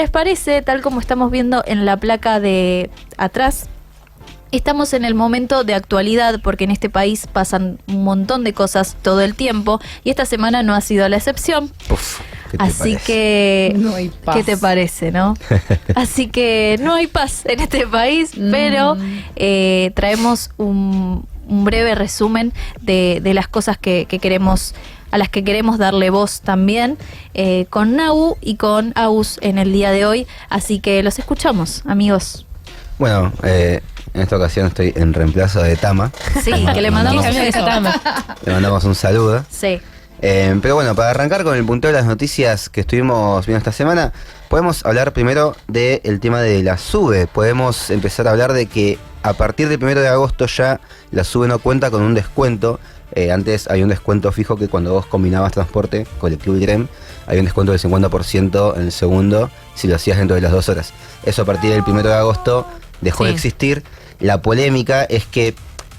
¿Les parece, tal como estamos viendo en la placa de atrás? Estamos en el momento de actualidad porque en este país pasan un montón de cosas todo el tiempo y esta semana no ha sido la excepción. Uf, ¿qué te Así parece? que, No hay paz. ¿qué te parece, no? Así que no hay paz en este país, pero traemos un breve resumen de las cosas que queremos, a las que queremos darle voz también, con Nau y con Agus en el día de hoy. Así que los escuchamos, amigos. Bueno, en esta ocasión estoy en reemplazo de Tama. Sí, que le mandamos un beso. Le mandamos un saludo. Sí. Pero bueno, para arrancar con el punteo de las noticias que estuvimos viendo esta semana, podemos hablar primero del tema de la SUBE. Podemos empezar a hablar de que a partir del 1 de agosto ya la SUBE no cuenta con un descuento. Antes había un descuento fijo que cuando vos combinabas transporte, colectivo y tren, había un descuento del 50% en el segundo si lo hacías dentro de las 2 horas. Eso a partir del 1 de agosto dejó de existir. La polémica es que,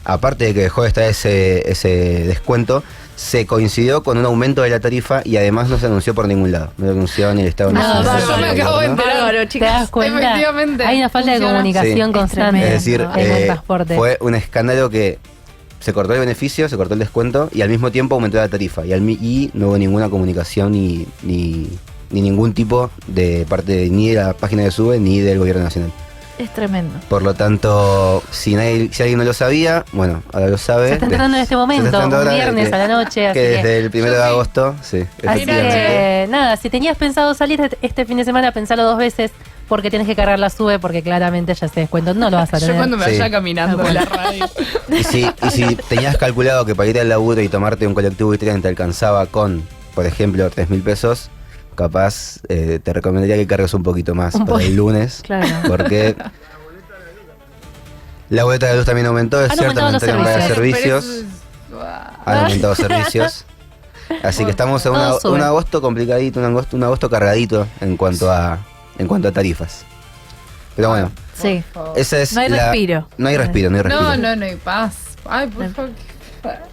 aparte de que dejó de estar ese descuento, se coincidió con un aumento de la tarifa y además no se anunció por ningún lado. No lo anunciaron ni el Estado Nacional. yo me acabo de enterar. Bárbaro, ¿Te chicas. das cuenta? Efectivamente. Hay una falta de Funciona. comunicación Sí. constante Es decir, en el transporte. fue un escándalo que se cortó el beneficio, se cortó el descuento y al mismo tiempo aumentó la tarifa. Y no hubo ninguna comunicación ni ningún tipo de parte ni de la página de SUBE ni del gobierno nacional. Es tremendo. Por lo tanto, si alguien no lo sabía, bueno, ahora lo sabe. Se está entrando en este momento, Se está entrando un ahora viernes que- a la noche. Así Que desde el 1 de Yo sí. agosto, sí, Así efectivamente. que nada, si tenías pensado salir este fin de semana, pensalo 2 veces porque tienes que cargar la SUBE porque claramente ya ese descuento no lo vas a Yo tener. cuando me Sí. vaya caminando de la radio. Y si tenías calculado que para ir al laburo y tomarte un colectivo y tren te alcanzaba con, por ejemplo, 3.000 pesos, capaz te recomendaría que cargues un poquito más Un para el lunes. Claro. Porque la boleta de luz también aumentó, es Han cierto, aumentado los aumentaron varios servicios. servicios. Han aumentado servicios. Así que estamos en Todo sube. un agosto complicadito, un agosto cargadito en cuanto a tarifas. Pero bueno, Sí. esa es No hay respiro. No hay respiro, no hay respiro. No hay paz. Ay, por favor.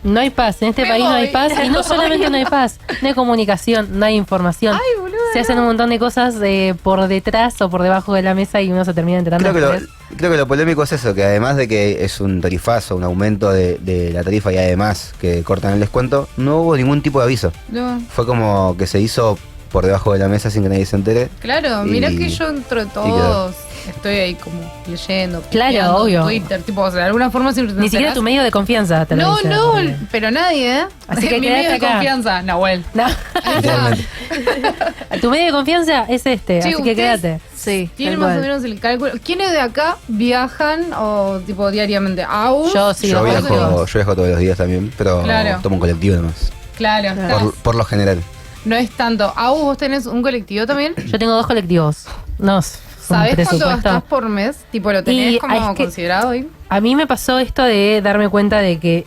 No hay paz, en este Me país no hay voy. paz y no solamente no hay paz, no hay comunicación, no hay información. Ay, boludo. Se hacen un montón de cosas por detrás o por debajo de la mesa y uno se termina enterando. Creo que lo polémico es eso, que además de que es un tarifazo, un aumento de la tarifa y además que cortan el descuento, no hubo ningún tipo de aviso. No. Fue como que se hizo por debajo de la mesa sin que nadie se entere. Claro, Y- mirá que yo entre todos estoy ahí como leyendo, Claro, pisteando, obvio. Twitter, tipo, o sea, de alguna forma siempre te Ni siquiera enterás. tu medio de confianza te lo No, dice, no, porque- pero nadie, ¿eh? Así que mi quédate medio de acá. confianza, Nahuel. No. Literalmente. Tu medio de confianza es este, Sí, así que ustedes quédate. Sí. Tienen tal más cual. o menos el cálculo. ¿Quiénes de acá viajan o tipo diariamente? ¿Aus? Yo sí, Yo los viajo todos los días también, pero Claro. tomo un colectivo nomás. Claro, estás. Por lo general. No es tanto. ¿Aus, vos tenés un colectivo también? Yo tengo 2 colectivos. No, es un ¿Sabés cuánto presupuesto. gastás por mes? Tipo, ¿lo tenés Y, como es que- considerado hoy? A mí me pasó esto de darme cuenta de que,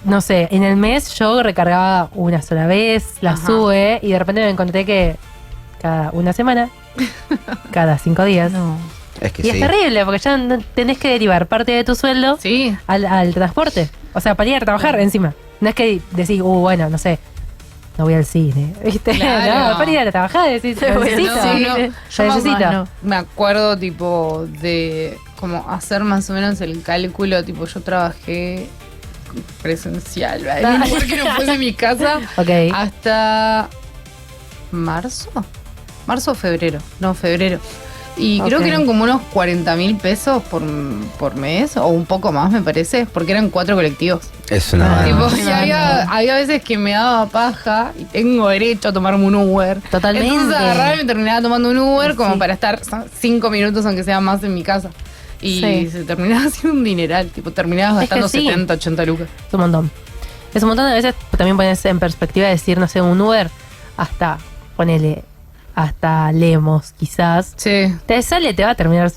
no sé, en el mes yo recargaba una sola vez, la Ajá. sube y de repente me encontré que cada una semana, cada 5 días. No. Es que Y sí. es terrible porque ya tenés que derivar parte de tu sueldo Sí. al transporte. O sea, para ir a trabajar encima. No es que decís, bueno, no sé, no voy al cine. ¿Viste? Claro. No, para ir a trabajar decís, Bueno, necesito. no, no. Lo Yo necesito. no. Me acuerdo, tipo, de como hacer más o menos el cálculo. Tipo, yo trabajé presencial, ¿vale? Ah. Porque no fuese mi casa Ok. hasta marzo. ¿Marzo o febrero? No, febrero. Y creo Ok. que eran como unos 40.000 pesos por mes, o un poco más, me parece, porque eran 4 colectivos. Es una Tipo, banda. y había veces que me daba paja y tengo derecho a tomarme un Uber. Totalmente. Entonces agarraba y me terminaba tomando un Uber como Sí. para estar 5 minutos, aunque sea más, en mi casa. Y Sí. se terminaba haciendo un dineral. Tipo, terminabas Es que gastando sí. 70, 80 lucas. Es un montón. Es un montón de veces también pones en perspectiva decir, no sé, un Uber hasta, ponele, hasta Lemos quizás. Sí. Te va a terminar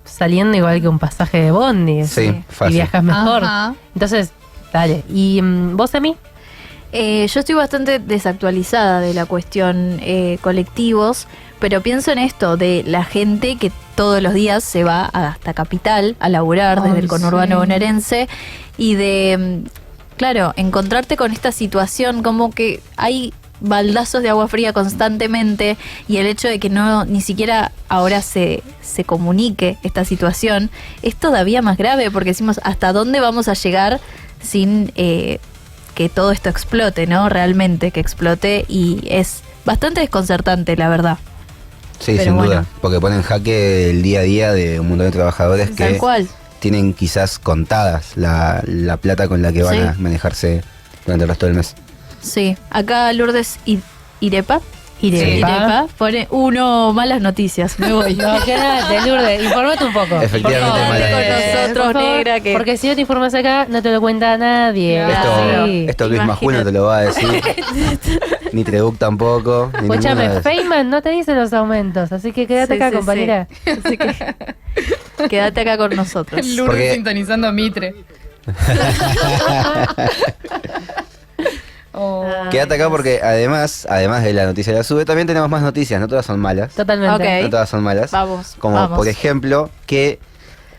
saliendo igual que un pasaje de bondi. Sí, Y fácil. viajas mejor. Ajá. Entonces, dale. ¿Y vos, Emi? Yo estoy bastante desactualizada de la cuestión colectivos, pero pienso en esto de la gente que todos los días se va hasta Capital a laburar Ay, desde el conurbano sí. bonaerense y de, claro, encontrarte con esta situación como que hay baldazos de agua fría constantemente, y el hecho de que no ni siquiera ahora se comunique esta situación es todavía más grave, porque decimos hasta dónde vamos a llegar sin que todo esto explote, ¿no? Realmente que explote, y es bastante desconcertante, la verdad. Sí, Pero sin bueno. duda, porque pone en jaque el día a día de un montón de trabajadores Tal que cual. tienen quizás contadas la plata con la que van Sí. a manejarse durante el resto del mes. Sí, acá Lourdes Irepa Irepa. pone malas noticias, me voy. No, quédate, Lourdes, informate un poco. Efectivamente, Por favor, mala con noticia. nosotros, Por favor, negra, que- porque si no te informas acá, no te lo cuenta nadie. Claro. Esto Luis Majul no te lo va a decir. Ni Trebuch tampoco. Ni Escúchame, ninguna de- Feynman no te dice los aumentos, así que quédate Sí, acá, sí, compañera. sí. Así que quédate acá con nosotros. Lourdes Porque- sintonizando a Mitre. Oh. Quédate acá porque además de la noticia de la SUBE, también tenemos más noticias, no todas son malas. Totalmente. Ok. No todas son malas. Vamos, Como vamos. por ejemplo que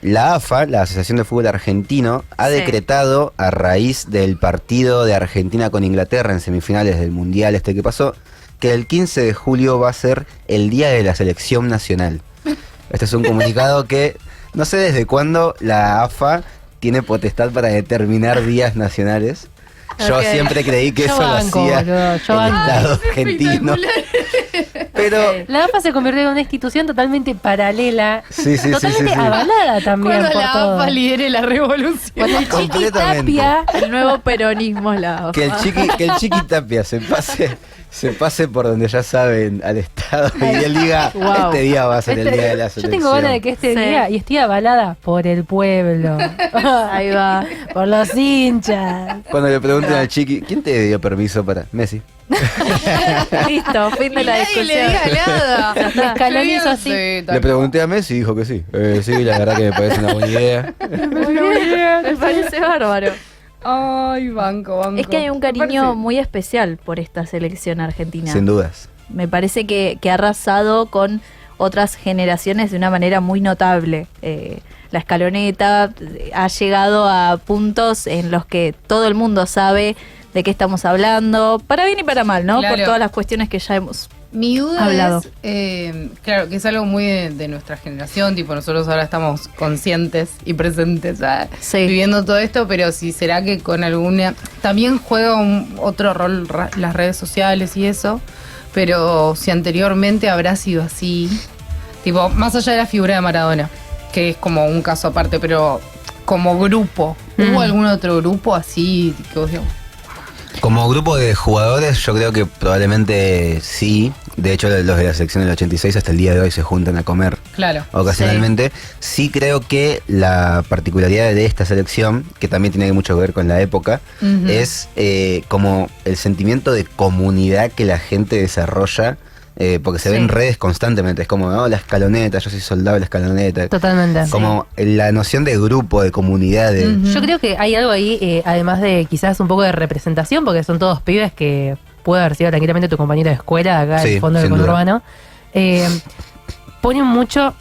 la AFA, la Asociación de Fútbol Argentino, ha Sí. decretado a raíz del partido de Argentina con Inglaterra en semifinales del Mundial que pasó, que el 15 de julio va a ser el día de la selección nacional. Este es un comunicado que no sé desde cuándo la AFA tiene potestad para determinar días nacionales. Yo Ok. siempre creí que Yo eso banco, lo hacía boludo, el yo banco. Estado argentino. Pero Ok. La AFA se convirtió en una institución totalmente paralela, sí, sí, totalmente sí, sí, sí. avalada también Cuando por la todo. AFA lidere la revolución. Cuando el Chiqui Completamente. Tapia, El nuevo peronismo es la AFA. Que el Chiqui Tapia se pase por donde ya saben al Estado y él diga, Wow. este día va a ser el día de la yo selección. tengo ganas de que este Sí. día, y estoy avalada por el pueblo, Ahí va. por los hinchas. Cuando le pregunten al Chiqui, ¿quién te dio permiso para? Messi. Listo, fin de la Nadie le discusión. diga nada. Ya está. Scaloni hizo así. Le pregunté a Messi y dijo que sí. Sí, la verdad que me parece una buena idea. Me parece bárbaro. Ay, banco. Es que hay un cariño Parece- muy especial por esta selección argentina. Sin dudas. Me parece que ha arrasado con otras generaciones de una manera muy notable. La escaloneta ha llegado a puntos en los que todo el mundo sabe de qué estamos hablando, para bien y para mal, ¿no? Claro. Por todas las cuestiones que ya hemos... Mi duda Hablado. es, claro, que es algo muy de nuestra generación, tipo nosotros ahora estamos conscientes y presentes Sí. viviendo todo esto, pero si será que con alguna... También juega otro rol las redes sociales y eso, pero si anteriormente habrá sido así, tipo, más allá de la figura de Maradona, que es como un caso aparte, pero como grupo, ¿hubo algún otro grupo así que vos digas, Como grupo de jugadores, yo creo que probablemente sí. De hecho, los de la selección del 86 hasta el día de hoy se juntan a comer claro, ocasionalmente. Sí creo que la particularidad de esta selección, que también tiene mucho que ver con la época, Ujú. es como el sentimiento de comunidad que la gente desarrolla, porque se Sí. ve en redes constantemente. Es como, la escaloneta, yo soy soldado de la escaloneta. Totalmente. Como la noción de grupo, de comunidad. De, Ujú. Yo creo que hay algo ahí, además de quizás un poco de representación, porque son todos pibes que puede haber sido tranquilamente tu compañero de escuela acá Sí, del fondo del sin duda. conurbano. Ponen mucho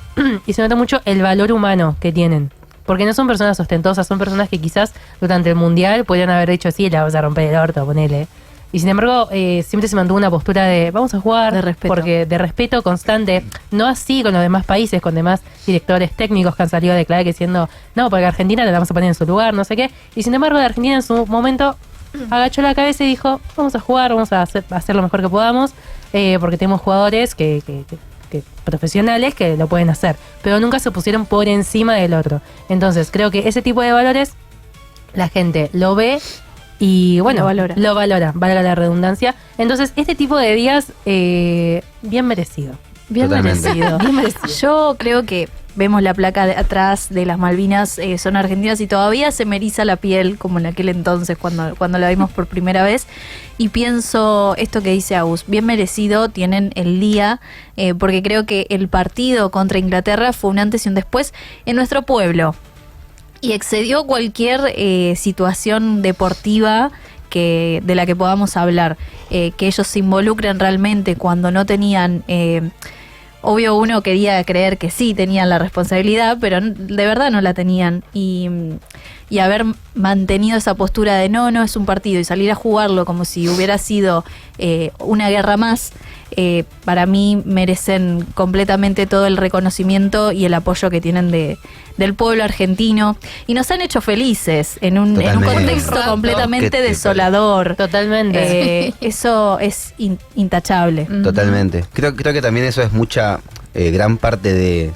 y se nota mucho el valor humano que tienen. Porque no son personas ostentosas, son personas que quizás durante el mundial podrían haber dicho, sí, la vas a romper el orto, ponele. Y sin embargo, siempre se mantuvo una postura de vamos a jugar, De respeto. porque de respeto constante, no así con los demás países, con demás directores técnicos que han salido a declarar que diciendo, no, porque Argentina la vamos a poner en su lugar, no sé qué. Y sin embargo, la Argentina en su momento agachó la cabeza y dijo, vamos a jugar, vamos a hacer lo mejor que podamos, porque tenemos jugadores que profesionales que lo pueden hacer, pero nunca se pusieron por encima del otro. Entonces, creo que ese tipo de valores la gente lo ve y bueno, Lo valora. valga la redundancia. Entonces, este tipo de días, bien merecido. Bien Totalmente. merecido. Bien merecido. Yo creo que vemos la placa de atrás de las Malvinas, son argentinas, y todavía se me eriza la piel como en aquel entonces cuando la vimos por primera vez, y pienso esto que dice Agus, bien merecido tienen el día, porque creo que el partido contra Inglaterra fue un antes y un después en nuestro pueblo, y excedió cualquier situación deportiva de la que podamos hablar, que ellos se involucren realmente cuando no tenían... Obvio, uno quería creer que sí tenían la responsabilidad, pero de verdad no la tenían. Y y haber mantenido esa postura de no es un partido y salir a jugarlo como si hubiera sido una guerra más, para mí merecen completamente todo el reconocimiento y el apoyo que tienen del pueblo argentino y nos han hecho felices en un contexto completamente desolador. Totalmente. Eso es intachable. Totalmente. Creo que también eso es mucha, gran parte de,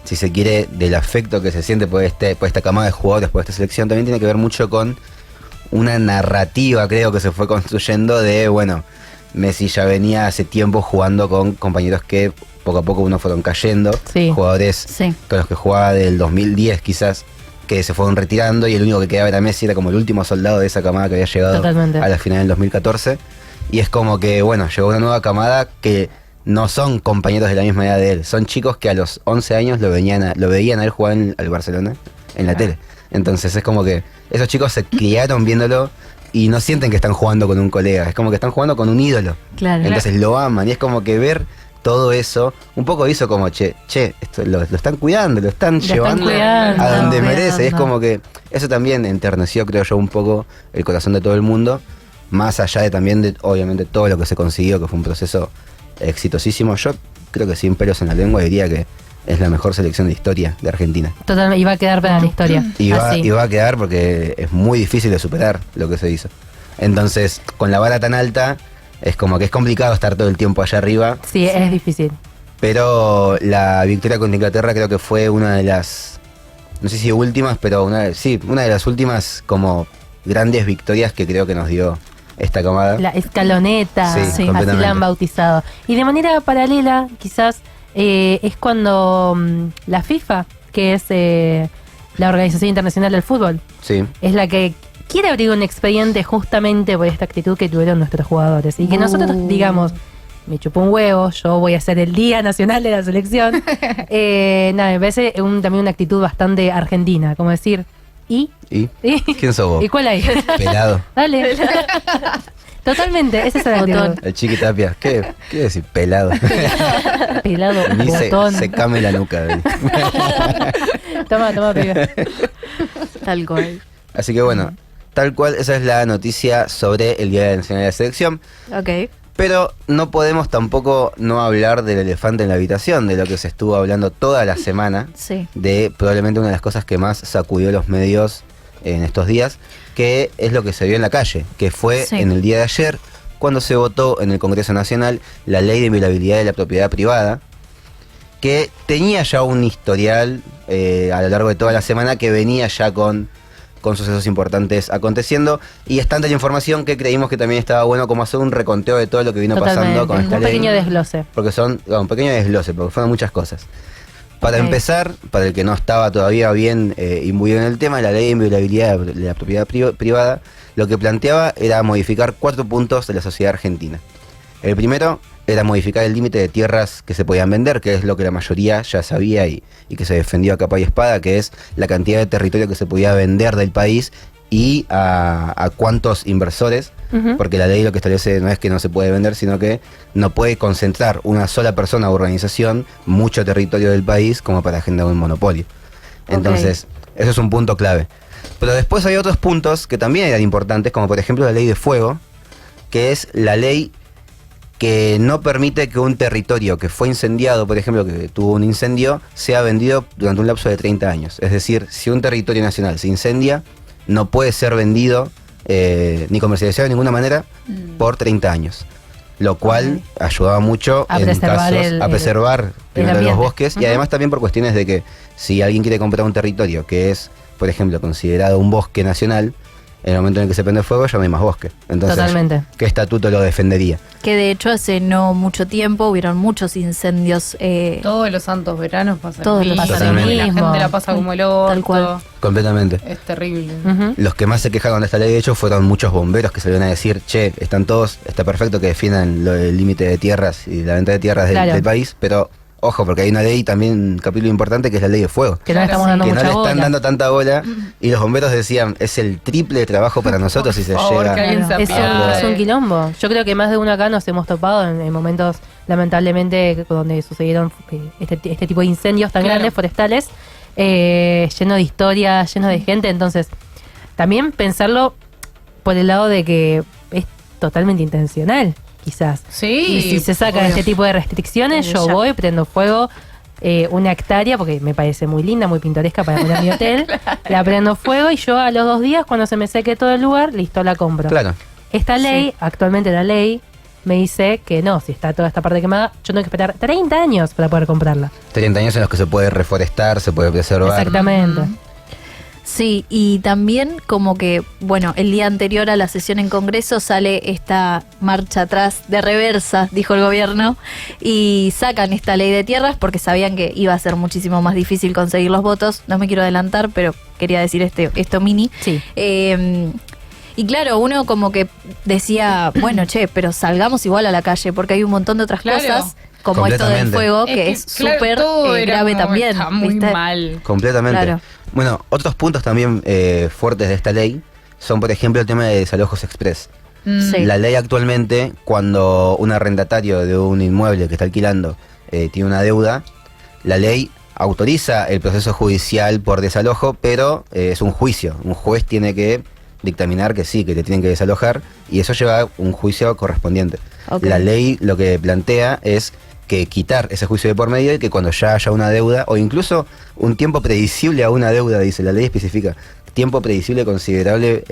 si se quiere, del afecto que se siente por esta camada de jugadores, por esta selección. También tiene que ver mucho con una narrativa, creo, que se fue construyendo de, bueno, Messi ya venía hace tiempo jugando con compañeros que poco a poco uno fueron cayendo, jugadores con los que jugaba del 2010 quizás, que se fueron retirando y el único que quedaba era Messi, era como el último soldado de esa camada que había llegado a la final del 2014. Y es como que, bueno, llegó una nueva camada que no son compañeros de la misma edad de él, son chicos que a los 11 años lo veían a él jugar al Barcelona en la tele. Entonces es como que esos chicos se criaron viéndolo y no sienten que están jugando con un colega, es como que están jugando con un ídolo. Entonces lo aman y es como que ver todo eso, un poco hizo como, che, esto lo están cuidando, lo están llevando a donde merece. Y es como que eso también enterneció, creo yo, un poco el corazón de todo el mundo, más allá de también de, obviamente, todo lo que se consiguió, que fue un proceso exitosísimo. Yo creo que sin pelos en la lengua diría que es la mejor selección de historia de Argentina. Totalmente, y va a quedar para la historia. Y va a quedar porque es muy difícil de superar lo que se hizo. Entonces, con la vara tan alta, es como que es complicado estar todo el tiempo allá arriba. Sí, es difícil. Pero la victoria contra Inglaterra creo que fue una de las, no sé si últimas, pero una de las últimas como grandes victorias que creo que nos dio esta camada. La escaloneta, así la han bautizado. Y de manera paralela, quizás, es cuando la FIFA, que es la Organización Internacional del Fútbol, es la que quiere abrir un expediente justamente por esta actitud que tuvieron nuestros jugadores. Y que nosotros digamos, me chupó un huevo, yo voy a hacer el Día Nacional de la Selección. Me parece también una actitud bastante argentina, como decir, ¿Y? ¿Quién sos vos? ¿Y cuál hay? Pelado. Dale. Totalmente, ese es el actitud. El Chiqui Tapia, ¿qué decir? Pelado. Pelado, botón. Secame la nuca. Toma, pibe. Tal cual. Así que bueno, tal cual, esa es la noticia sobre el Día Nacional de la Selección. Ok. Pero no podemos tampoco no hablar del elefante en la habitación, de lo que se estuvo hablando toda la semana, de probablemente una de las cosas que más sacudió los medios en estos días, que es lo que se vio en la calle, que fue en el día de ayer, cuando se votó en el Congreso Nacional la Ley de Inviolabilidad de la Propiedad Privada, que tenía ya un historial a lo largo de toda la semana, que venía ya con sucesos importantes aconteciendo, y es tanta la información que creímos que también estaba bueno como hacer un reconteo de todo lo que vino pasando con esta ley. Un pequeño desglose. Porque un pequeño desglose, porque fueron muchas cosas. Para empezar, para el que no estaba todavía bien imbuido en el tema, la ley de inviolabilidad de la propiedad privada lo que planteaba era modificar 4 puntos de la sociedad argentina. El primero era modificar el límite de tierras que se podían vender, que es lo que la mayoría ya sabía y que se defendió a capa y espada, que es la cantidad de territorio que se podía vender del país y a cuántos inversores, porque la ley lo que establece no es que no se puede vender, sino que no puede concentrar una sola persona o organización mucho territorio del país como para generar un monopolio. Entonces, eso es un punto clave. Pero después hay otros puntos que también eran importantes, como por ejemplo la ley de fuego, que es la ley que no permite que un territorio que fue incendiado, por ejemplo, que tuvo un incendio, sea vendido durante un lapso de 30 años. Es decir, si un territorio nacional se incendia, no puede ser vendido ni comercializado de ninguna manera por 30 años. Lo cual ayudaba mucho a preservar primero los bosques y además también por cuestiones de que si alguien quiere comprar un territorio que es, por ejemplo, considerado un bosque nacional, en el momento en el que se prende fuego ya no hay más bosque. Entonces, totalmente. ¿Qué estatuto lo defendería? Que de hecho hace no mucho tiempo hubieron muchos incendios. Todos los santos veranos pasa todos lo mismo. lo mismo. La gente la pasa como el orto. Tal cual. Completamente. Es terrible. Los que más se quejaron de esta ley, de hecho, fueron muchos bomberos que salieron a decir, che, está perfecto que defiendan el límite de tierras y la venta de tierras del país, pero ojo, porque hay una ley también, un capítulo importante, que es la ley de fuego. Que no le estamos dando que mucha no le están bola. dando tanta bola. Y los bomberos decían, es el triple de trabajo para nosotros si se llega es un quilombo. Yo creo que más de uno acá nos hemos topado en momentos, lamentablemente, donde sucedieron este tipo de incendios tan grandes, forestales, lleno de historias, lleno de gente. Entonces, también pensarlo por el lado de que es totalmente intencional, quizás. Sí. Y si se sacan obvio. este tipo de restricciones, yo Ya. voy, prendo fuego una hectárea, porque me parece muy linda, muy pintoresca para poner mi hotel. La prendo fuego y yo a los 2 días, cuando se me seque todo el lugar, listo, la compro. Claro. Esta ley, actualmente la ley, me dice que no, si está toda esta parte quemada, yo tengo que esperar 30 años para poder comprarla. 30 años en los que se puede reforestar, se puede preservar. Exactamente. Sí, y también como que, bueno, el día anterior a la sesión en Congreso sale esta marcha atrás de reversa, dijo el gobierno, y sacan esta ley de tierras porque sabían que iba a ser muchísimo más difícil conseguir los votos. No me quiero adelantar, pero quería decir esto mini. Sí. Y claro, uno como que decía, bueno, che, pero salgamos igual a la calle porque hay un montón de otras Claro. cosas, como esto del Completamente. fuego, que es claro, súper todo era grave como también. está muy ¿viste? mal. Completamente. Claro. Bueno, otros puntos también fuertes de esta ley son, por ejemplo, el tema de desalojos express. Sí. La ley actualmente, cuando un arrendatario de un inmueble que está alquilando tiene una deuda, la ley autoriza el proceso judicial por desalojo, pero es un juicio. Un juez tiene que dictaminar que sí, que te tienen que desalojar, y eso lleva a un juicio correspondiente. Ok. La ley lo que plantea es que quitar ese juicio de por medio y que cuando ya haya una deuda, o incluso un tiempo predecible a una deuda, dice la ley, especifica tiempo predecible considerable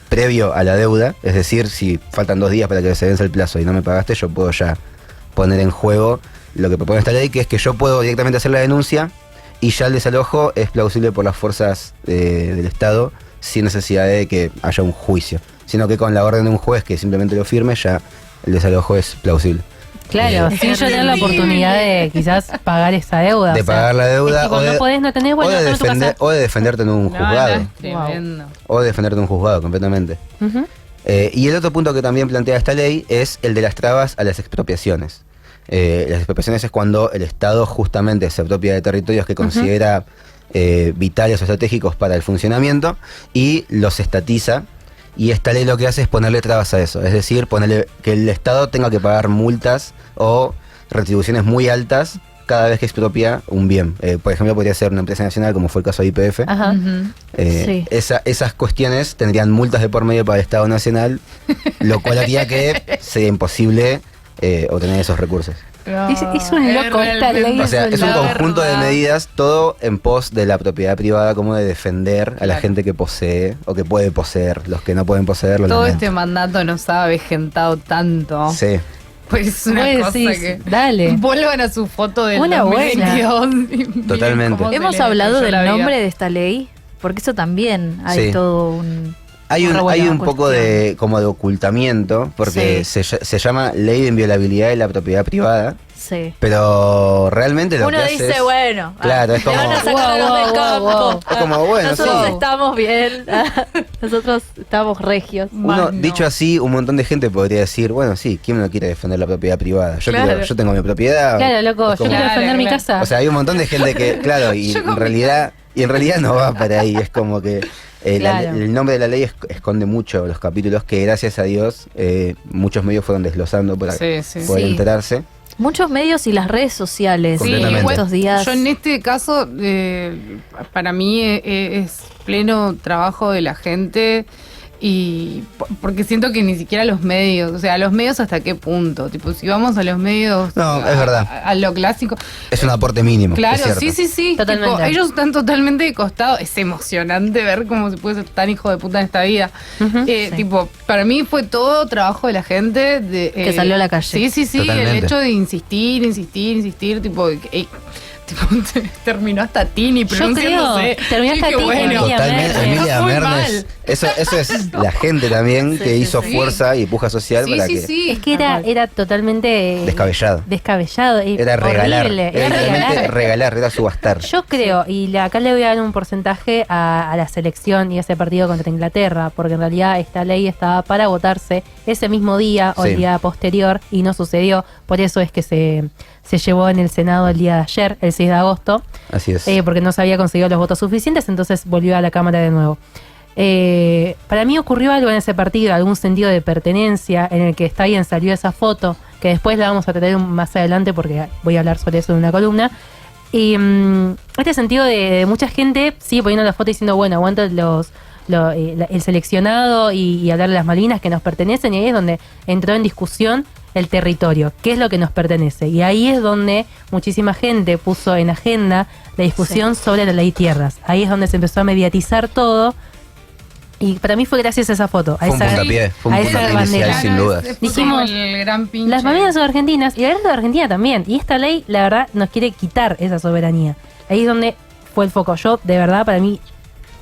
previo a la deuda, es decir, si faltan 2 días para que se vence el plazo y no me pagaste, yo puedo ya poner en juego lo que propone esta ley, que es que yo puedo directamente hacer la denuncia y ya el desalojo es plausible por las fuerzas del Estado sin necesidad de que haya un juicio, sino que con la orden de un juez que simplemente lo firme, ya el desalojo es plausible. Claro, sin yo tener la oportunidad de quizás pagar esa deuda. De pagar la deuda, es tipo, no podés, no tenés, bueno, o de anda a tu casa. o de defenderte en un No, juzgado. no, es tremendo. O de defenderte en un juzgado, completamente. Ujú. Y el otro punto que también plantea esta ley es el de las trabas a las expropiaciones. Las expropiaciones es cuando el Estado justamente se apropia de territorios que considera vitales o estratégicos para el funcionamiento y los estatiza. Y esta ley lo que hace es ponerle trabas a eso, es decir, ponerle que el Estado tenga que pagar multas o retribuciones muy altas cada vez que expropia un bien. Por ejemplo, podría ser una empresa nacional, como fue el caso de YPF. Ajá. Ujú. Sí. Esas cuestiones tendrían multas de por medio para el Estado Nacional, lo cual haría que sea imposible obtener esos recursos. Es un loco esta ley. O sea, es un la conjunto de verdad. medidas, todo en pos de la propiedad privada, como de defender a la Claro. gente que posee o que puede poseer. Los que no pueden poseerlo, Todo lamento. este mandato nos ha avejentado tanto. Sí. Pues es una Vos cosa decís, que... dale. Vuelvan a su foto del Una buena. 2022 y miren Totalmente. cómo se Hemos les hablado destruyó del la vida. nombre de esta ley, porque eso también hay Sí. todo un... Hay un revuelo, poco de como de ocultamiento, porque se llama Ley de Inviolabilidad de la Propiedad Privada, Sí. pero realmente lo Uno que hace dice, es, bueno, Claro, es le van como- a sacar a los del Wow, campo. wow, wow. Es como, bueno, nosotros sí. estamos bien, nosotros estamos regios. uno, Más no. dicho así, un montón de gente podría decir, bueno, sí, ¿quién no quiere defender la propiedad privada? Claro. Yo tengo mi propiedad. Claro, loco, Es yo como- quiero defender mi Claro. casa. O sea, hay un montón de gente que, claro, y Yo con en realidad no va para ahí. Es como que Claro. el nombre de la ley esconde mucho los capítulos que, gracias a Dios, muchos medios fueron desglosando para Sí, sí. poder Sí. enterarse. Muchos medios y las redes sociales Completamente. en estos días. Yo en este caso, para mí es pleno trabajo de la gente y porque siento que ni siquiera los medios, o sea, los medios hasta qué punto, tipo, si vamos a los medios, No, es verdad. a lo clásico, Es un aporte mínimo. es claro, cierto. sí, Totalmente. tipo, ellos están totalmente de costado, es emocionante ver cómo se puede ser tan hijo de puta en esta vida. Ujú. Sí. Tipo, para mí fue todo trabajo de la gente Que salió a la calle. Sí, Totalmente. el hecho de insistir, tipo, terminó hasta Tini pronunciándose. creo, terminó hasta Dije, Tini, bueno, Emilia Totalmente, Mernes. Emilia Muy Mernes. mal. Eso es la gente también Sí, que sí, hizo sí. fuerza y puja social para que Es que era totalmente descabellado. descabellado y Era regalar. horrible. Era Era literalmente regalar. regalar, era subastar. Yo creo, y acá le voy a dar un porcentaje a la selección y a ese partido contra Inglaterra, porque en realidad esta ley estaba para votarse ese mismo día o el Sí. día posterior y no sucedió. Por eso es que se llevó en el Senado el día de ayer, el 6 de agosto, Así es. porque no se había conseguido los votos suficientes, entonces volvió a la Cámara de nuevo. Para mí ocurrió algo en ese partido, algún sentido de pertenencia en el que está bien salió esa foto, que después la vamos a traer más adelante porque voy a hablar sobre eso en una columna. Y este sentido de mucha gente sigue poniendo la foto diciendo, bueno, aguanto el seleccionado y hablar de las Malvinas que nos pertenecen, y ahí es donde entró en discusión el territorio, qué es lo que nos pertenece. Y ahí es donde muchísima gente puso en agenda la discusión sobre la ley tierras. Ahí es donde se empezó a mediatizar todo. Y para mí fue gracias a esa foto, a Fue un esa puntapié bandera. inicial, sin dudas. Dijimos, el gran pinche. las Malvinas son argentinas y la grande de Argentina también. Y esta ley, la verdad, nos quiere quitar esa soberanía. Ahí es donde fue el foco. Yo, de verdad, para mí,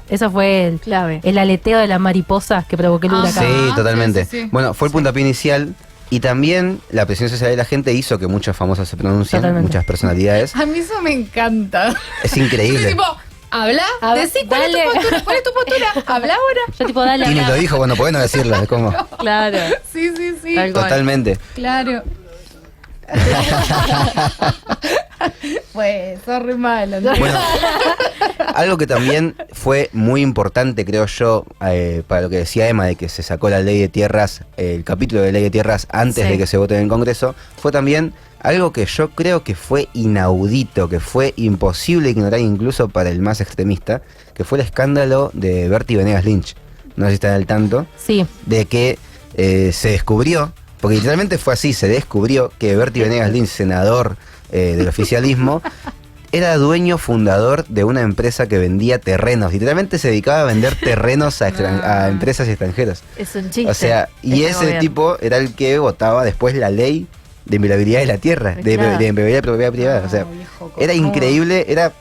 eso fue Clave. el aleteo de la mariposa que provocó el huracán. Sí, totalmente. sí, sí. Bueno, fue el puntapié inicial y también la presión social de la gente hizo que muchos famosos se pronuncien, Totalmente. muchas personalidades. A mí eso me encanta. Es increíble. Tipo, habla, decí cuál es dale. tu postura, cuál es tu postura. Habla ahora. Yo tipo, dale, Tini habla. lo dijo, bueno, ¿por qué no decirlo? Es como, Claro. Sí, sí, sí. Tal cual. totalmente. Claro. Pues, sos re mala. ¿no? Bueno, algo que también fue muy importante, creo yo, para lo que decía Emma, de que se sacó la ley de tierras, el capítulo de ley de tierras antes Sí. de que se vote en el Congreso, fue también algo que yo creo que fue inaudito, que fue imposible ignorar incluso para el más extremista, que fue el escándalo de Bertie Venegas Lynch. No sé si están al tanto, Sí, de que se descubrió, porque literalmente fue así, se descubrió que Bertie Venegas Lynch, senador del oficialismo, era dueño fundador de una empresa que vendía terrenos. Literalmente se dedicaba a vender terrenos a empresas extranjeras. Es un chiste. O sea, y este ese gobierno. tipo era el que votaba después la ley de inviolabilidad de la tierra, Claro. de inviolabilidad de propiedad privada. O sea, viejo, era ¿cómo? increíble, era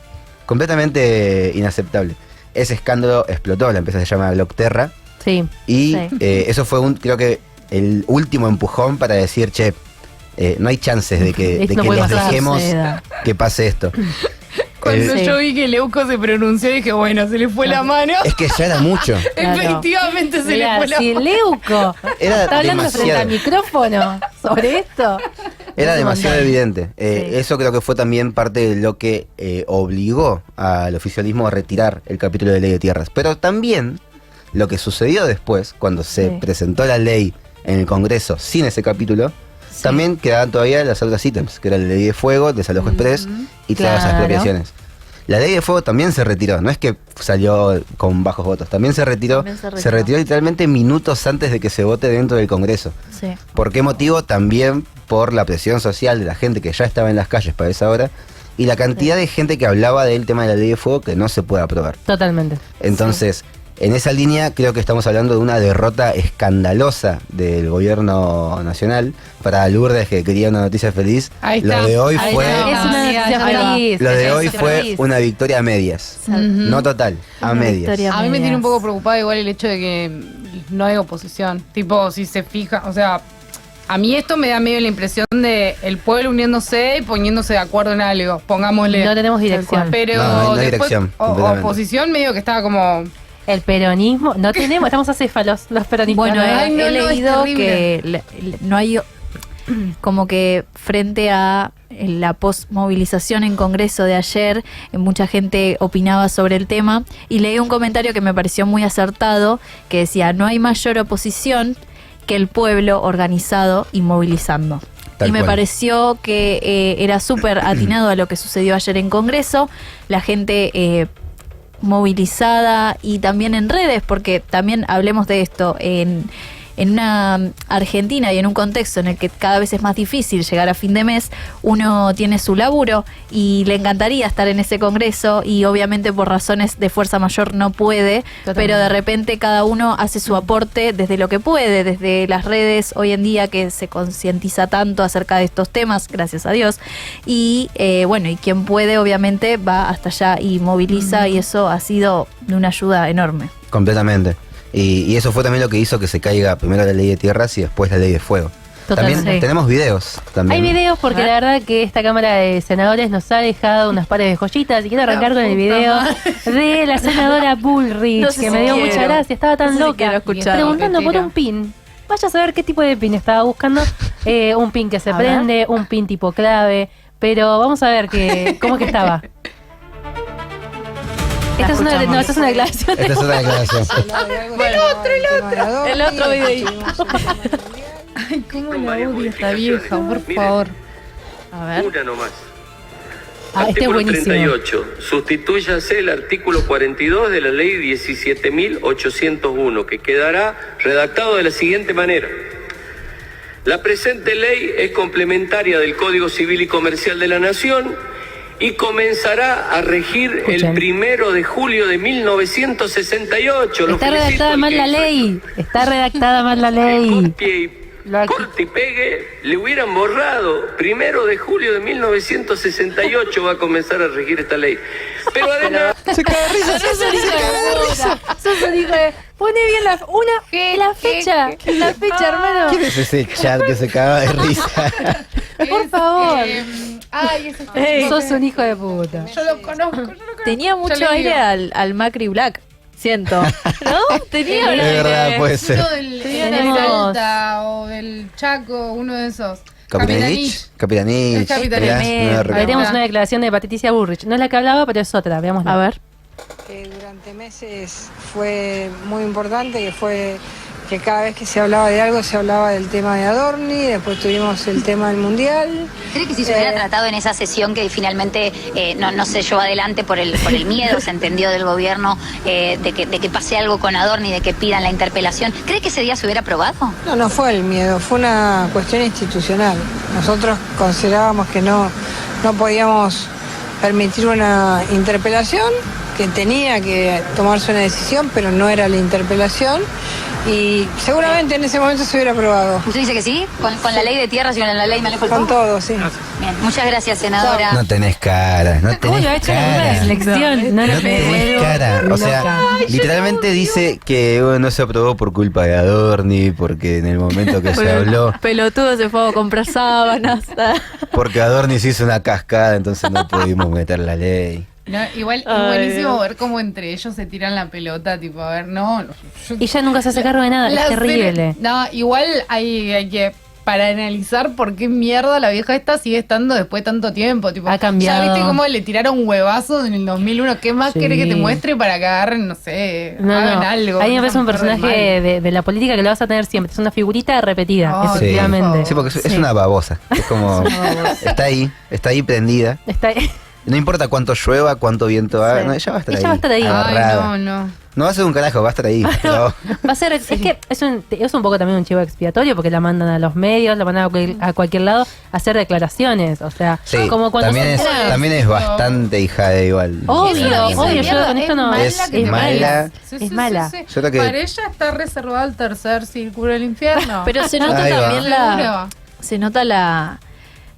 completamente inaceptable. Ese escándalo explotó, la empresa se llama Blockterra, sí. y Sí. eso fue creo que el último empujón para decir, che, no hay chances de que, Esto de no que puede les pasar, dejemos suceda. que pase esto. Cuando Sí. yo vi que Leuco se pronunció, dije, bueno, se le fue la mano. Es que ya era mucho. Claro. Efectivamente se Mirá, le fue la si mano. Leuco Era está hablando frente demasiado. al micrófono sobre esto. Era Es un demasiado montón. evidente. Sí. Eso creo que fue también parte de lo que obligó al oficialismo a retirar el capítulo de ley de tierras. Pero también lo que sucedió después, cuando se Sí. presentó la ley en el Congreso sin ese capítulo, Sí. también quedaban todavía las otras ítems, que era la ley de fuego, desalojo express y todas las Claro. expropiaciones. La ley de fuego también se retiró, no es que salió con bajos votos, también se retiró. También se Se retiró. retiró literalmente minutos antes de que se vote dentro del Congreso. Sí. ¿Por qué motivo? También por la presión social de la gente que ya estaba en las calles para esa hora y la cantidad de gente que hablaba del tema de la ley de fuego que no se puede aprobar. Totalmente. Entonces, en esa línea creo que estamos hablando de una derrota escandalosa del gobierno nacional. Para Lourdes, que quería una noticia feliz, Ahí lo está. de hoy Ahí fue... está. Es una Amiga, noticia ahí va. feliz. Lo de es hoy una fue feliz. una victoria a medias, no total, a Una medias. victoria. A mí me tiene un medias. poco preocupada igual el hecho de que no hay oposición. Tipo, si se fija, o sea, a mí esto me da medio la impresión de el pueblo uniéndose y poniéndose de acuerdo en algo, pongámosle. No tenemos dirección. Pero No hay después, dirección, completamente. oposición medio que estaba como... El peronismo, no tenemos, estamos acéfalos, los peronistas. Bueno, ¿no? Ay, no, he no, es leído terrible. que no hay como que frente a la posmovilización en Congreso de ayer, mucha gente opinaba sobre el tema y leí un comentario que me pareció muy acertado que decía, no hay mayor oposición que el pueblo organizado y movilizando. Tal y me cual. pareció que era súper atinado a lo que sucedió ayer en Congreso, la gente movilizada y también en redes, porque también hablemos de esto, en una Argentina y en un contexto en el que cada vez es más difícil llegar a fin de mes, uno tiene su laburo y le encantaría estar en ese congreso y obviamente por razones de fuerza mayor no puede, Totalmente. pero de repente cada uno hace su aporte desde lo que puede, desde las redes hoy en día que se concientiza tanto acerca de estos temas, gracias a Dios, y bueno, y quien puede obviamente va hasta allá y moviliza y eso ha sido de una ayuda enorme. Completamente. Y eso fue también lo que hizo que se caiga primero la ley de tierras y después la ley de fuego. Totalmente. También tenemos videos. También. Hay videos porque la verdad que esta Cámara de Senadores nos ha dejado unas pares de joyitas y quiero arrancar con el video de la senadora Bullrich, No sé que si me dio quiero. mucha gracia, estaba No tan sé si loca, quiero escucharlo. preguntando por Mentira. un pin. Vaya a saber qué tipo de pin estaba buscando, un pin que se A ver. prende, un pin tipo clave, pero vamos a ver cómo es que estaba. Esta es una declaración. Esta es una declaración. El otro videito. Ay, cómo la odio esta vieja, por favor. A ver. Una nomás. Ah, este es Artículo buenísimo. 38. Sustitúyase el artículo 42 de la ley 17.801, que quedará redactado de la siguiente manera. La presente ley es complementaria del Código Civil y Comercial de la Nación y comenzará a regir Escuchen. el 1 de julio de 1968. Lo Está felicito redactada al mal que la hizo ley. Está redactada mal la esto. ley. Corte y pegue, le hubieran borrado. 1 de julio de 1968 va a comenzar a regir esta ley. Pero además... Se cae de risa. Sos un hijo de puta. Sos un hijo de... Pone bien la fecha. La fecha, hermano. ¿Quién es ese chat que se caga de risa? Por favor. Ay, ese Sos un hijo de puta. Yo lo conozco. Tenía Ya mucho le aire digo. al Macri Black, siento. ¿No? Tenía un Es aire. verdad, puede ser. Uno del Tenemos- Salta o del Chaco, uno de esos. Capitanich. Capitanich. Es Capitanich. Mirá, Tremendo. no me Ahí recuerdo. tenemos una declaración de Patricia Bullrich. No es la que hablaba, pero es otra. Veámosla. A ver. Que durante meses fue muy importante, que fue que cada vez que se hablaba de algo se hablaba del tema de Adorni, después tuvimos el tema del Mundial. ¿Cree que si se hubiera tratado en esa sesión que finalmente no se llevó adelante por el miedo, se entendió del gobierno, de que pase algo con Adorni, de que pidan la interpelación, ¿cree que ese día se hubiera aprobado? No fue el miedo, fue una cuestión institucional. Nosotros considerábamos que no podíamos permitir una interpelación, que tenía que tomarse una decisión, pero no era la interpelación. Y seguramente en ese momento se hubiera aprobado. ¿Usted dice que sí? ¿Con la ley de tierras y con la ley de manejo del Con fuego? todo, sí. Bien, muchas gracias, senadora. No tenés cara, no ¿Cómo tenés lo ha hecho en una cara. reflexión? No No lo tenés puedo. cara. O sea, Loca. literalmente dice que bueno, no se aprobó por culpa de Adorni, porque en el momento que se habló, Pelotudo se fue a comprar sábanas. porque Adorni se hizo una cascada, entonces no pudimos meter la ley. No, igual es Ay, buenísimo Dios. ver cómo entre ellos se tiran la pelota, tipo, a ver, no. Y ella nunca se hace cargo de nada. La Es terrible. No, igual hay que para analizar por qué mierda la vieja esta sigue estando después de tanto tiempo. Tipo, Ha cambiado. ¿Ya viste cómo le tiraron huevazos en el 2001? ¿Qué más Sí. querés que te muestre para que agarren, no sé, No, hagan no. algo? A mí me no parece un sean re personaje mal. de la política que lo vas a tener siempre. Es una figurita repetida, Ay, Sí. efectivamente. Sí, porque es Sí. una babosa. Es como, está ahí prendida. Está No importa cuánto llueva, cuánto viento haga, Sí. no, ella va a estar ahí. Ella va a estar ahí. Ay, agarrada. no. No va a ser un carajo, va a estar ahí. Pero- Va a ser, es que es un poco también un chivo expiatorio porque la mandan a los medios, la mandan a cualquier lado a hacer declaraciones. O sea, sí, como cuando también se es, entera- también es bastante hija de igual. Obvio, Es una vieja de obvio, yo mierda, con esto es no. mala Es que te mala. cagas. Es mala. Yo creo que- Para ella está reservada al tercer círculo del infierno. Pero se nota Ahí va. también se nota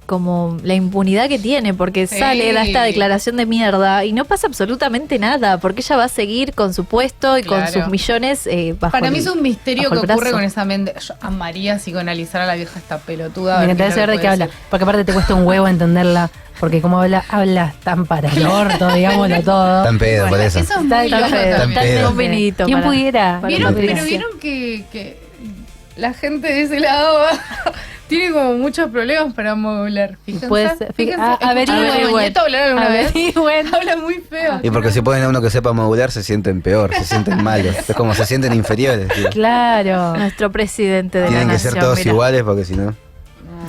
como la impunidad que tiene, porque Sí. sale, da esta declaración de mierda y no pasa absolutamente nada, porque ella va a seguir con su puesto y con Claro. sus millones bajo Para mí el- es un misterio bajo que el ocurre brazo. con esa mente. Yo amaría psicoanalizar a la vieja esta pelotuda. a Me ver encantaría qué es lo saber de que qué puede habla. Porque aparte te cuesta un huevo entenderla. Porque como habla tan para el orto, digámoslo todo. Tan pedo, por eso. Eso es muy Está- loco está- también. Tan pedo. un vinito ¿Quién para- pudiera? para ¿Vieron, Patricia. pero vieron que la gente de ese lado tiene como muchos problemas para modular. Fíjense. Puede ser. Fíjense. Averigüen. ¿Escucharon a Nieto hablar alguna vez? Averigüen. Habla muy feo. Y porque si ponen a uno que sepa modular, se sienten peor, se sienten malos. Es como se sienten inferiores. Tío. Claro. Nuestro presidente de Tienen la que ser nación, todos mira. iguales porque si no.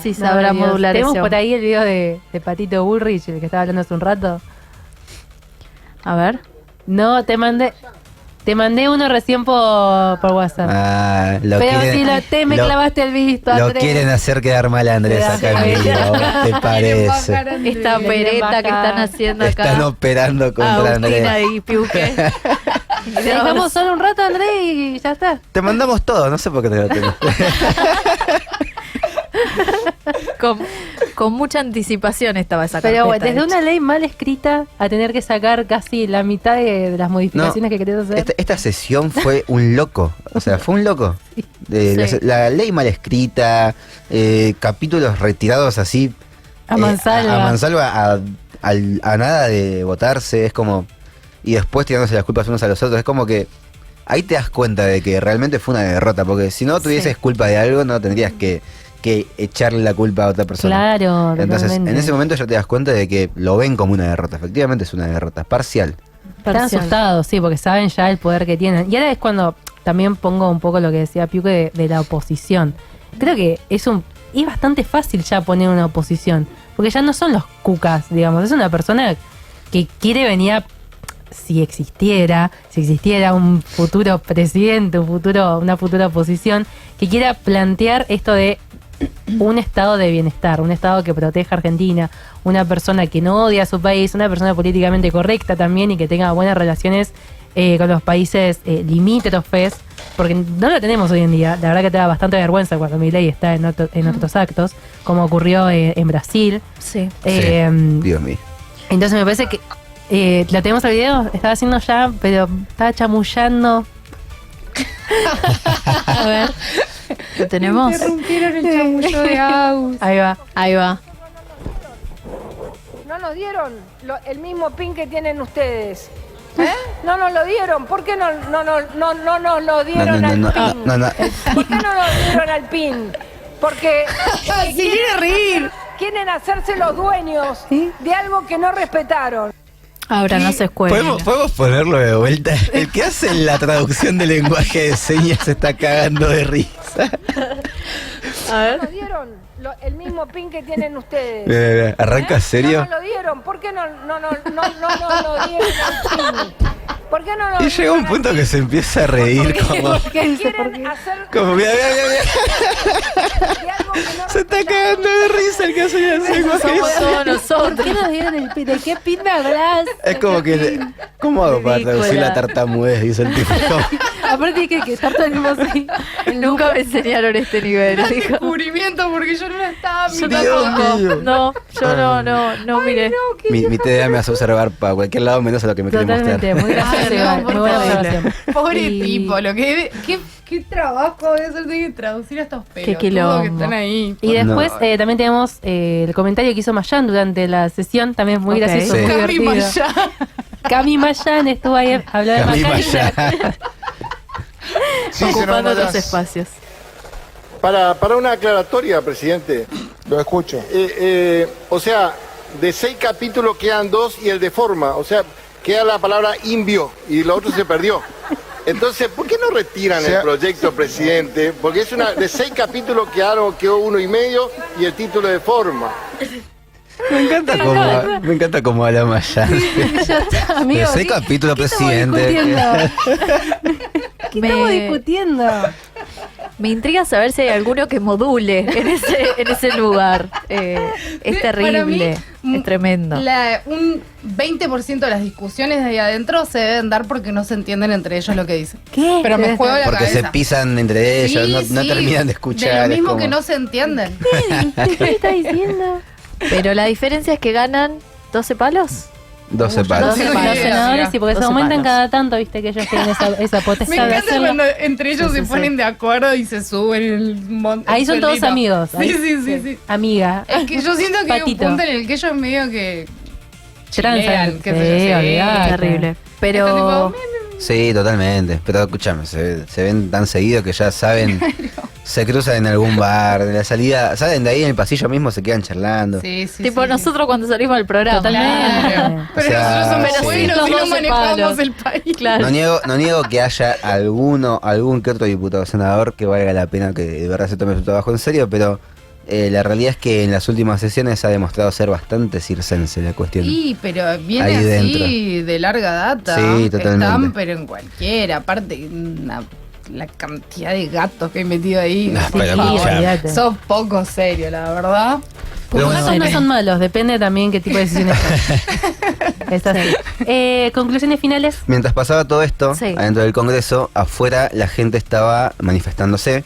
Sí, sabrá No, Dios. modular Tenemos ese por hombre. ahí el video de Patito Bullrich, el que estaba hablando hace un rato. A ver. No, te mandé uno recién por WhatsApp. Ah, lo Pero quieren, si me lo- clavaste el visto, Lo Andrés. quieren hacer quedar mal a Andrés Queda acá en mal. vivo. ¿Qué te parece? Esta Le pereta quieren que están bajar. haciendo acá. Están operando contra Agustina Andrés. y Piuque. Te dejamos solo un rato, Andrés, y ya está. Te mandamos todo, no sé por qué te lo tengo. con mucha anticipación estaba esa Pero carpeta desde hecha. una ley mal escrita a tener que sacar casi la mitad de las modificaciones que querés hacer. Esta sesión fue un loco. O sea, fue un loco. Sí. La ley mal escrita, capítulos retirados así. A mansalva. A mansalva, a nada de votarse. Es como. Y después tirándose las culpas unos a los otros. Es como que. Ahí te das cuenta de que realmente fue una derrota. Porque si no tuvieses culpa de algo, no tendrías que echarle la culpa a otra persona. Claro, Entonces, totalmente. en ese momento ya te das cuenta de que lo ven como una derrota. Efectivamente es una derrota. Parcial. Están Parcial. asustados, sí, porque saben ya el poder que tienen. Y ahora es cuando también pongo un poco lo que decía Piuque de la oposición. Creo que es bastante fácil ya poner una oposición. Porque porque ya no son los cucas, digamos, es una persona que quiere venir, si existiera un futuro presidente, una futura oposición, que quiera plantear esto de un estado de bienestar, un estado que proteja a Argentina, una persona que no odia a su país, una persona políticamente correcta también y que tenga buenas relaciones con los países limítrofes, porque no lo tenemos hoy en día. La verdad que te da bastante vergüenza cuando Milei está en otros actos, como ocurrió en Brasil. Sí. Dios mío. Entonces me parece que ¿la tenemos al video? Estaba haciendo ya, pero estaba chamullando. A ver. ¿Lo tenemos? Interrumpieron el chamullo de Agus. Ahí va. Ahí va. No nos dieron el mismo pin que tienen ustedes. No nos lo dieron. ¿Por qué no nos lo dieron al pin? ¿Por qué no nos dieron al pin? Porque quieren hacerse los dueños de algo que no respetaron. Ahora no se escuela. ¿Podemos ponerlo de vuelta? El que hace la traducción del lenguaje de señas se está cagando de risa. A ver. No nos dieron el mismo pin que tienen ustedes. ¿Arranca serio? No nos lo dieron. ¿Por qué no nos lo dieron al pin? ¿Por qué no nos Y llega un punto que se empieza a reír como... quieren hacer Como, mira. de algo que no Se está cagando de risa el que hace el lenguaje. Somos todos nosotros. ¿Por qué nos dieron el pin? ¿De qué pin me hablas? Es como que... ¿Cómo hago para traducir la tartamudez? Dice el tipo. Aparte que estar todo el tiempo así. Nunca me enseñaron este nivel. Dijo. Descubrimiento porque yo no la estaba Yo mirando. tampoco. No, yo no miré. Mi TDA me hace observar para cualquier lado menos a lo que me quiere mostrar. Totalmente, muy gracioso. Ay, no, igual, por muy buena favor. observación. Pobre Y- tipo, qué trabajo debe ser de traducir a estos pelotudos quilombo. que están ahí. Y después No. también tenemos el comentario que hizo Mayán durante la sesión, también muy Ok. gracioso, Sí. muy Cami divertido. Mayán. Cami Mayán estuvo ahí hablando Camí de Mayán. Ocupando los espacios. Para una aclaratoria, presidente. Lo escucho. O sea, de 6 capítulos quedan 2 y el de forma. O sea, queda la palabra invio y lo otro se perdió. Entonces, ¿por qué no retiran el proyecto, presidente? Porque es de 6 capítulos quedó 1 y medio y el título de forma. Me encanta cómo habla Maya. Ya está, amigo. Ese capítulo, ¿qué estamos presidente. discutiendo? ¿Qué estamos Me- discutiendo? Me intriga saber si hay alguno que module en ese lugar. Es Para terrible, mí, es tremendo. Un 20% de las discusiones de ahí adentro se deben dar porque no se entienden entre ellos lo que dicen. ¿Qué? Pero me juego la Porque se cabeza. pisan entre ellos, Sí, no sí, terminan de escuchar. De lo es mismo como- que no se entienden. ¿Qué está diciendo? Pero la diferencia es que ganan 12 palos. 12 palos. 12 Los palos. senadores, sí, porque se 12 aumentan palos. cada tanto, viste que ellos tienen esa potestad Me de encanta hacerlo. cuando entre ellos Sí, se sí, ponen sí. de acuerdo y se suben el monte. Ahí son todos amigos. Sí, Ahí- sí. Amiga. Es que yo siento que hay un Patito. punto en el que ellos medio que Transan. chilean, qué sé yo, Sí, sí. olvidate. Terrible. Este Pero Sí, totalmente. Pero escúchame, se ven tan seguido que ya saben, se cruzan en algún bar, de la salida, salen de ahí en el pasillo mismo, se quedan charlando. Sí, sí, tipo sí. nosotros cuando salimos del programa. Totalmente. Claro. Pero O sea, nosotros somos sí. buenos y no 12 manejamos palos. el país. Claro. No niego que haya algún que otro diputado o senador que valga la pena que de verdad se tome su trabajo en serio, pero la realidad es que en las últimas sesiones ha demostrado ser bastante circense la cuestión. Sí, pero viene Ahí así de larga data. Sí, totalmente. Están, pero en cualquiera. Aparte, la cantidad de gatos que he metido ahí. No, por pero favor. escuchame. olvídate. Sos poco serio, la verdad. Pero Los bueno, gatos no son malos, depende también qué tipo de decisiones toman. Es así. Conclusiones finales. Mientras pasaba todo esto, Sí. adentro del Congreso, afuera la gente estaba manifestándose.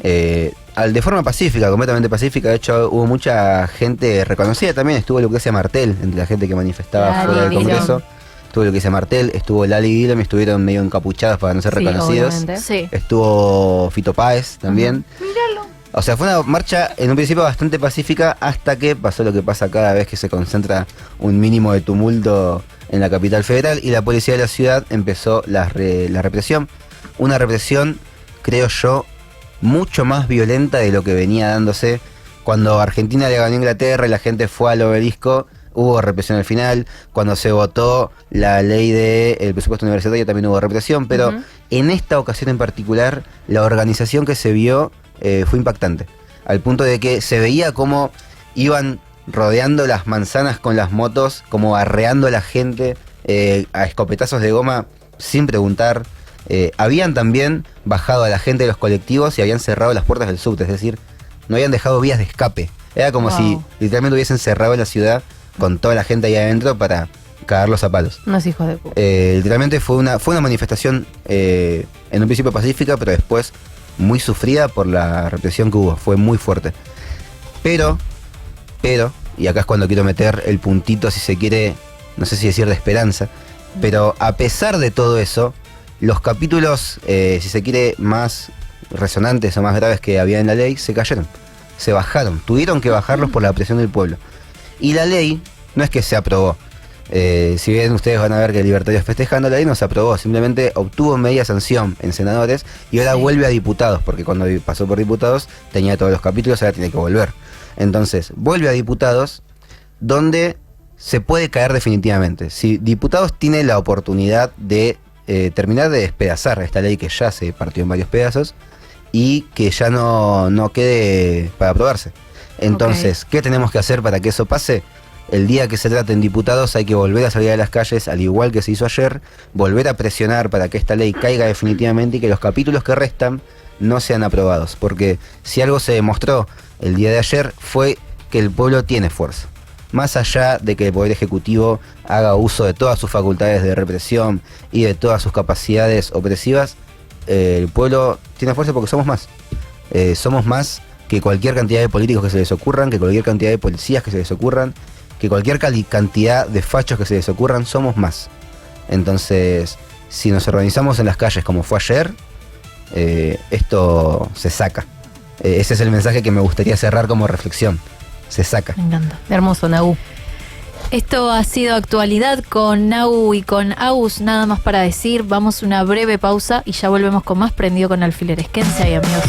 De forma pacífica, completamente pacífica. De hecho, hubo mucha gente reconocida también. Estuvo Lucrecia Martel entre la gente que manifestaba Lali fuera del Dillon. Congreso. Estuvo Lucrecia Martel, estuvo Lali Dillon y estuvieron medio encapuchados para no ser Sí, reconocidos. obviamente. Sí. Estuvo Fito Páez también. O sea, fue una marcha en un principio bastante pacífica hasta que pasó lo que pasa cada vez que se concentra un mínimo de tumulto en la capital federal y la policía de la ciudad empezó la represión. Una represión, creo yo, mucho más violenta de lo que venía dándose. Cuando Argentina le ganó a Inglaterra y la gente fue al obelisco, hubo represión al final. Cuando se votó la ley del presupuesto universitario también hubo represión, pero en esta ocasión en particular la organización que se vio fue impactante, al punto de que se veía cómo iban rodeando las manzanas con las motos, como arreando a la gente a escopetazos de goma sin preguntar. Habían también bajado a la gente de los colectivos y habían cerrado las puertas del subte, es decir, no habían dejado vías de escape. Era como si literalmente hubiesen cerrado la ciudad con toda la gente ahí adentro para cagarlos a palos. Unos hijos de puta. Literalmente fue una manifestación en un principio pacífica, pero después muy sufrida por la represión que hubo. Fue muy fuerte. Pero, y acá es cuando quiero meter el puntito, si se quiere, no sé si decir de esperanza, pero a pesar de todo eso, los capítulos, si se quiere, más resonantes o más graves que había en la ley, se cayeron, se bajaron, tuvieron que bajarlos por la presión del pueblo. Y la ley no es que se aprobó. Si bien ustedes van a ver que Libertarios festejando, la ley no se aprobó, simplemente obtuvo media sanción en senadores y ahora vuelve a diputados, porque cuando pasó por diputados tenía todos los capítulos, ahora tiene que volver. Entonces, vuelve a diputados, donde se puede caer definitivamente. Si diputados tiene la oportunidad de terminar de despedazar esta ley que ya se partió en varios pedazos y que ya no quede para aprobarse. Entonces, ¿qué tenemos que hacer para que eso pase? El día que se trate en diputados hay que volver a salir a las calles, al igual que se hizo ayer, volver a presionar para que esta ley caiga definitivamente y que los capítulos que restan no sean aprobados. Porque si algo se demostró el día de ayer fue que el pueblo tiene fuerza. Más allá de que el Poder Ejecutivo haga uso de todas sus facultades de represión y de todas sus capacidades opresivas, el pueblo tiene fuerza porque somos más. Somos más que cualquier cantidad de políticos que se les ocurran, que cualquier cantidad de policías que se les ocurran, que cualquier cantidad de fachos que se les ocurran, somos más. Entonces, si nos organizamos en las calles como fue ayer, esto se saca. Ese es el mensaje que me gustaría cerrar como reflexión. Se saca. Me encanta. Hermoso, Nau. Esto ha sido Actualidad con Nau y con Agus. Nada más para decir. Vamos a una breve pausa y ya volvemos con más Prendido con Alfileres. Quédense ahí, amigos.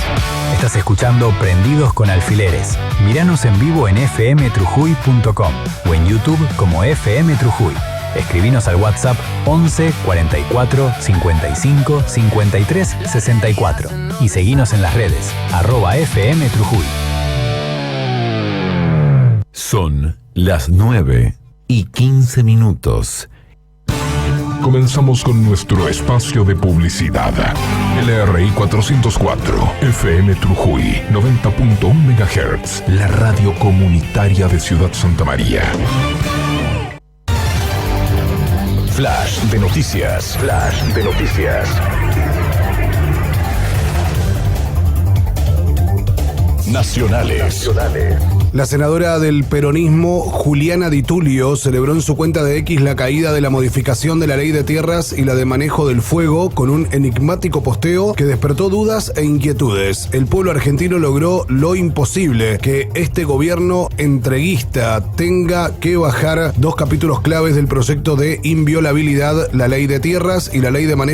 Estás escuchando Prendidos con Alfileres. Míranos en vivo en fmtrujuy.com o en YouTube como FM Trujuy. Escribinos al WhatsApp 11 44 55 53 64 y seguinos en las redes @FM Trujuy. Son las 9:15. Comenzamos con nuestro espacio de publicidad. LRI 404, FM Trujuy, 90.1 MHz, la radio comunitaria de Ciudad Santa María. Flash de noticias. Flash de noticias. Nacionales. La senadora del peronismo, Juliana Di Tulio, celebró en su cuenta de X la caída de la modificación de la ley de tierras y la de manejo del fuego con un enigmático posteo que despertó dudas e inquietudes. El pueblo argentino logró lo imposible, que este gobierno entreguista tenga que bajar dos capítulos claves del proyecto de inviolabilidad, la ley de tierras y la ley de manejo